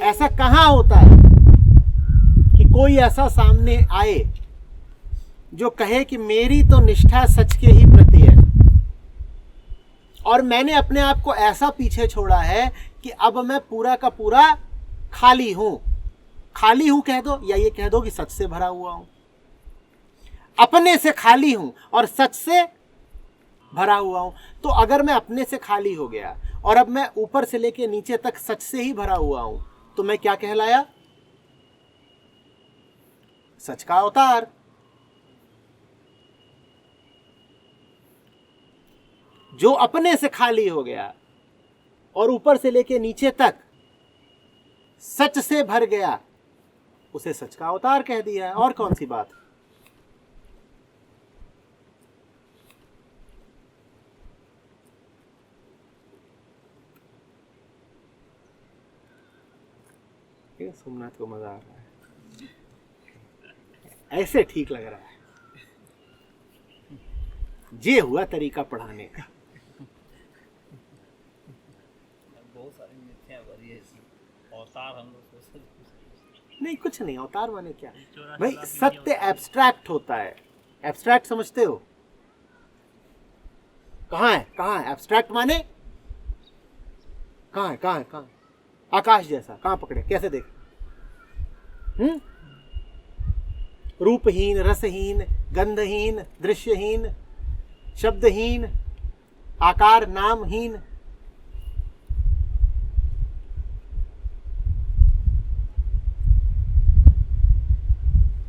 ऐसा कहाँ होता है कि कोई ऐसा सामने आए जो कहे कि मेरी तो निष्ठा सच के ही प्रति है और मैंने अपने आप को ऐसा पीछे छोड़ा है कि अब मैं पूरा का पूरा खाली हूं। खाली हूं कह दो या ये कह दो कि सच से भरा हुआ हूं। अपने से खाली हूं और सच से भरा हुआ हूं। तो अगर मैं अपने से खाली हो गया और अब मैं ऊपर से लेके नीचे तक सच से ही भरा हुआ हूं तो मैं क्या कहलाया? सच का अवतार। जो अपने से खाली हो गया और ऊपर से लेके नीचे तक सच से भर गया उसे सच का अवतार कह दिया है। और कौन सी बात? सोमनाथ को मजा आ रहा है, ऐसे ठीक लग रहा है। ये हुआ तरीका पढ़ाने का। बहुत सारी मिथ्या भरी है अवतार हम लोग नहीं, कुछ नहीं। अवतार माने क्या भाई? सत्य एब्स्ट्रैक्ट होता है। एब्स्ट्रैक्ट समझते हो? कहाँ है? कहाँ है एब्स्ट्रैक्ट माने? कहाँ है? कहाँ है? कहाँ? आकाश जैसा कहाँ पकड़े? कैसे देख? रूपहीन, रसहीन, गंधहीन, दृश्यहीन, शब्दहीन, आकार नामहीन।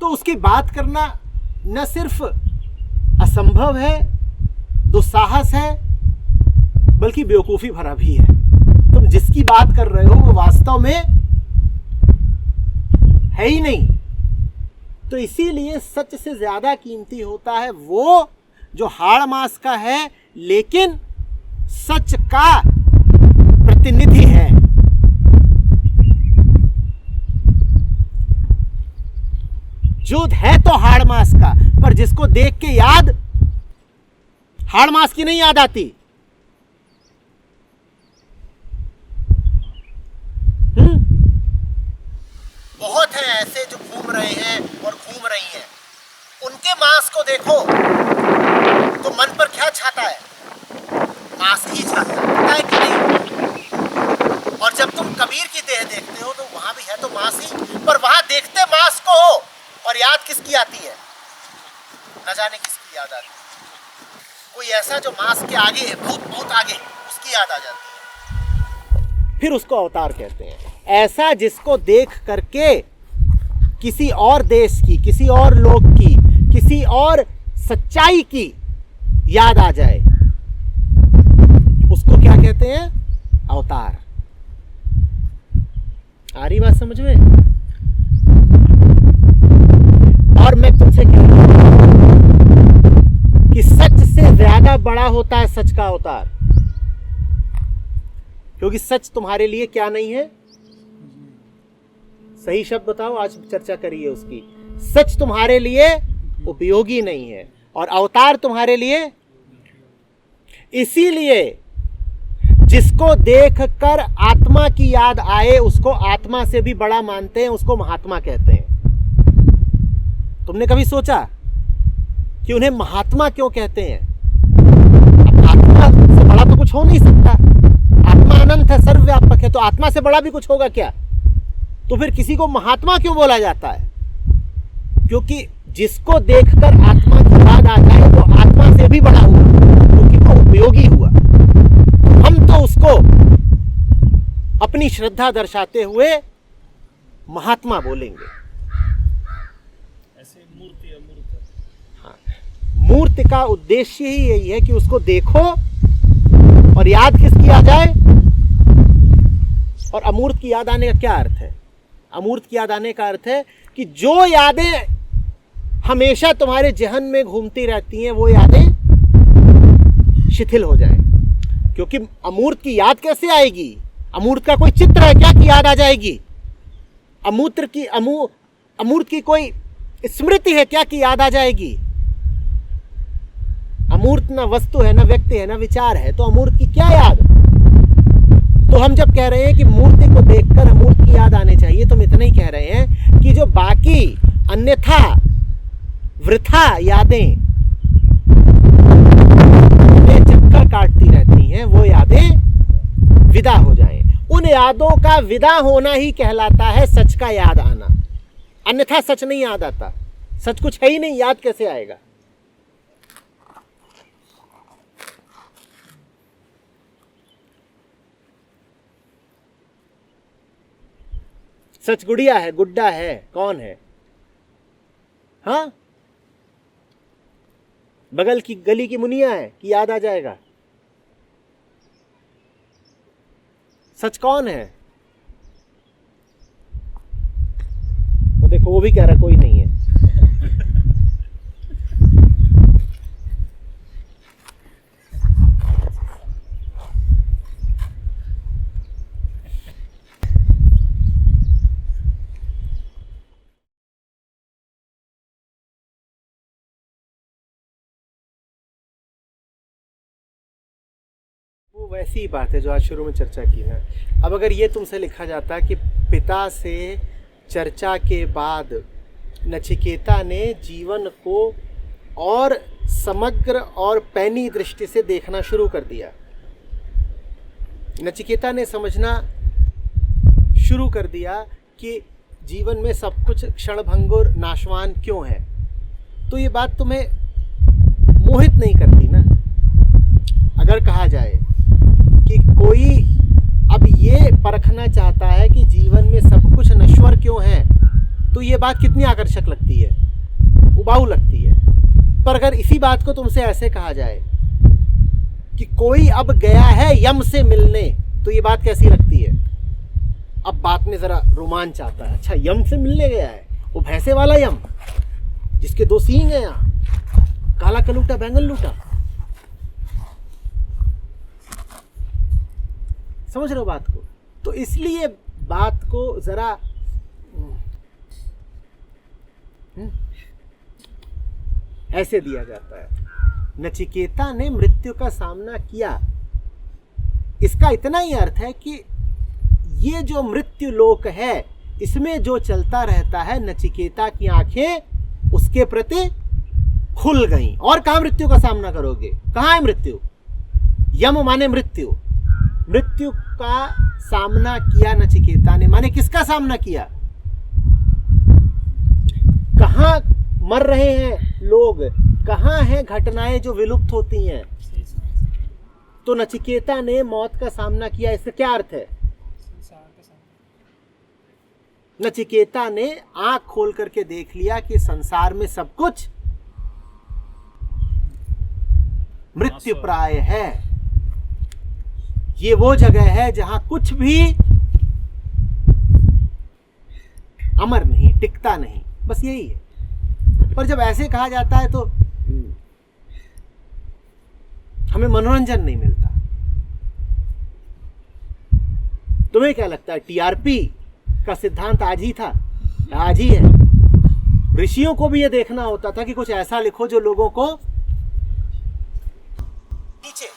तो उसकी बात करना न सिर्फ असंभव है, दुस्साहस है, बल्कि बेवकूफी भरा भी है। तुम जिसकी बात कर रहे हो वो वास्तव में है ही नहीं। तो इसीलिए सच से ज्यादा कीमती होता है वो जो हाड़ मास का है लेकिन सच का प्रतिनिधि है। जो है तो हाड़ मास का, पर जिसको देख के याद हाड़ मास की नहीं याद आती। बहुत हैं ऐसे जो घूम रहे हैं और घूम रही हैं। उनके मांस को देखो तो मन पर क्या छाता है? मांस ही छाता है, पता है कि नहीं? और जब तुम कबीर की देह देखते हो तो वहां भी है तो मांस ही, पर वहां देखते मांस को हो और याद किसकी आती है? न जाने किसकी याद आती है। कोई ऐसा जो मांस के आगे है, बहुत बहुत आगे, उसकी याद आ जाती है। फिर उसको अवतार कहते हैं। ऐसा जिसको देख करके किसी और देश की, किसी और लोक की, किसी और सच्चाई की याद आ जाए, उसको क्या कहते हैं? अवतार। आ रही बात समझ में? और मैं तुमसे कह रहा हूं कि सच से ज्यादा बड़ा होता है सच का अवतार, क्योंकि सच तुम्हारे लिए क्या नहीं है? सही शब्द बताओ, आज चर्चा करिए उसकी। सच तुम्हारे लिए उपयोगी नहीं है और अवतार तुम्हारे लिए। इसीलिए जिसको देखकर आत्मा की याद आए उसको आत्मा से भी बड़ा मानते हैं, उसको महात्मा कहते हैं। तुमने कभी सोचा कि उन्हें महात्मा क्यों कहते हैं? अब आत्मा से बड़ा तो कुछ हो नहीं सकता। आत्मा अनंत है, सर्वव्यापक है, तो आत्मा से बड़ा भी कुछ होगा क्या? तो फिर किसी को महात्मा क्यों बोला जाता है? क्योंकि जिसको देखकर आत्मा की याद आ जाए वो आत्मा से भी बड़ा हुआ, क्योंकि वो उपयोगी हुआ। हम तो उसको अपनी श्रद्धा दर्शाते हुए महात्मा बोलेंगे। ऐसे मूर्ति अमूर्त। हाँ, मूर्ति का उद्देश्य ही यही है कि उसको देखो और याद किसकी आ जाए। और अमूर्त की याद आने का क्या अर्थ है? अमूर्त की याद आने का अर्थ है कि जो यादें हमेशा तुम्हारे जहन में घूमती रहती हैं वो यादें शिथिल हो जाएं। क्योंकि अमूर्त की याद कैसे आएगी? अमूर्त का कोई चित्र है क्या कि याद आ जाएगी? अमूर्त की कोई स्मृति है क्या कि याद आ जाएगी? अमूर्त ना वस्तु है, ना व्यक्ति है, ना विचार है, तो अमूर्त की क्या याद? तो हम जब कह रहे हैं कि मूर्ति को देखकर अमूर्त की याद आने चाहिए, तो हम इतना ही कह रहे हैं कि जो बाकी अन्यथा वृथा यादें में चक्कर काटती रहती हैं, वो यादें विदा हो जाएं। उन यादों का विदा होना ही कहलाता है सच का याद आना। अन्यथा सच नहीं याद आता। सच कुछ है ही नहीं, याद कैसे आएगा? सच गुड़िया है, गुड्डा है, कौन है? हाँ, बगल की गली की मुनिया है कि याद आ जाएगा? सच कौन है? वो देखो, वो भी कह रहा कोई नहीं है। वो वैसी ही बात है जो आज शुरू में चर्चा की ना। अब अगर ये तुमसे लिखा जाता कि पिता से चर्चा के बाद नचिकेता ने जीवन को और समग्र और पैनी दृष्टि से देखना शुरू कर दिया, नचिकेता ने समझना शुरू कर दिया कि जीवन में सब कुछ क्षणभंगुर नाशवान क्यों है, तो ये बात तुम्हें मोहित नहीं करती ना। अगर कहा जाए कि कोई अब ये परखना चाहता है कि जीवन में सब कुछ नश्वर क्यों है, तो ये बात कितनी आकर्षक लगती है, उबाऊ लगती है। पर अगर इसी बात को तुमसे ऐसे कहा जाए कि कोई अब गया है यम से मिलने, तो ये बात कैसी लगती है? अब बात में जरा रोमांच आता है। अच्छा, यम से मिलने गया है, वो भैंसे वाला यम जिसके 2 सींग हैं, यहाँ काला कलूटा बैंगन लूटा। समझ रहे हो बात को? तो इसलिए बात को जरा ऐसे दिया जाता है। नचिकेता ने मृत्यु का सामना किया, इसका इतना ही अर्थ है कि ये जो मृत्यु लोक है, इसमें जो चलता रहता है, नचिकेता की आंखें उसके प्रति खुल गईं। और कहां मृत्यु का सामना करोगे? कहां है मृत्यु? यम माने मृत्यु। मृत्यु का सामना किया नचिकेता ने, माने किसका सामना किया? कहां मर रहे हैं लोग, कहां हैं घटनाएं जो विलुप्त होती हैं? तो नचिकेता ने मौत का सामना किया। इसका क्या अर्थ है? नचिकेता ने आंख खोल करके देख लिया कि संसार में सब कुछ मृत्यु प्राय है। ये वो जगह है जहां कुछ भी अमर नहीं, टिकता नहीं, बस यही है। पर जब ऐसे कहा जाता है तो हमें मनोरंजन नहीं मिलता। तुम्हें क्या लगता है, टीआरपी का सिद्धांत आज ही था? आज ही है। ऋषियों को भी ये देखना होता था कि कुछ ऐसा लिखो जो लोगों को नीचे,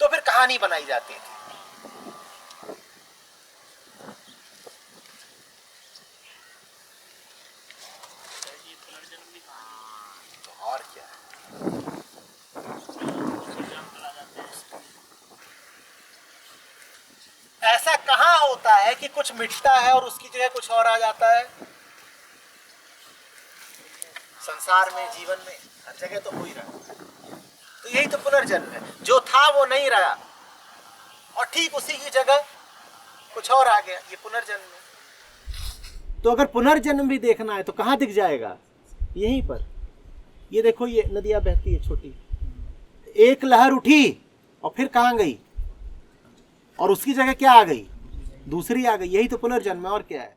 तो फिर कहानी बनाई जाती थी। तो और क्या, ऐसा कहां होता है कि कुछ मिटता है और उसकी जगह कुछ और आ जाता है? संसार में, जीवन में हर जगह तो हो ही रहा है। तो यही तो पुनर्जन्म है। जो था वो नहीं रहा और ठीक उसी की जगह कुछ और आ गया, ये पुनर्जन्म है। तो अगर पुनर्जन्म भी देखना है तो कहां दिख जाएगा? यहीं पर। ये देखो, ये नदियां बहती है छोटी, एक लहर उठी और फिर कहां गई, और उसकी जगह क्या आ गई? दूसरी आ गई। यही तो पुनर्जन्म है, और क्या है?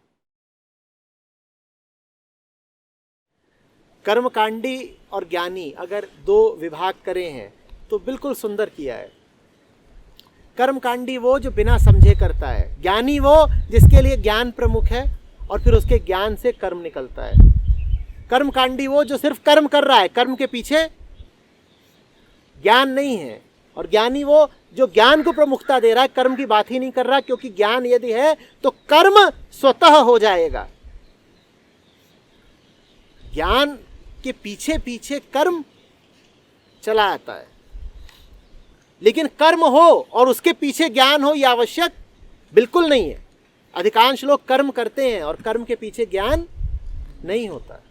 कर्मकांडी और ज्ञानी अगर दो विभाग करे हैं तो बिल्कुल सुंदर किया है। कर्मकांडी वो जो बिना समझे करता है, ज्ञानी वो जिसके लिए ज्ञान प्रमुख है और फिर उसके ज्ञान से कर्म निकलता है। कर्मकांडी वो जो सिर्फ कर्म कर रहा है, कर्म के पीछे ज्ञान नहीं है, और ज्ञानी वो जो ज्ञान को प्रमुखता दे रहा है, कर्म की बात ही नहीं कर रहा, क्योंकि ज्ञान यदि है तो कर्म स्वतः हो जाएगा। ज्ञान के पीछे पीछे कर्म चला आता है, लेकिन कर्म हो और उसके पीछे ज्ञान हो यह आवश्यक बिल्कुल नहीं है। अधिकांश लोग कर्म करते हैं और कर्म के पीछे ज्ञान नहीं होता।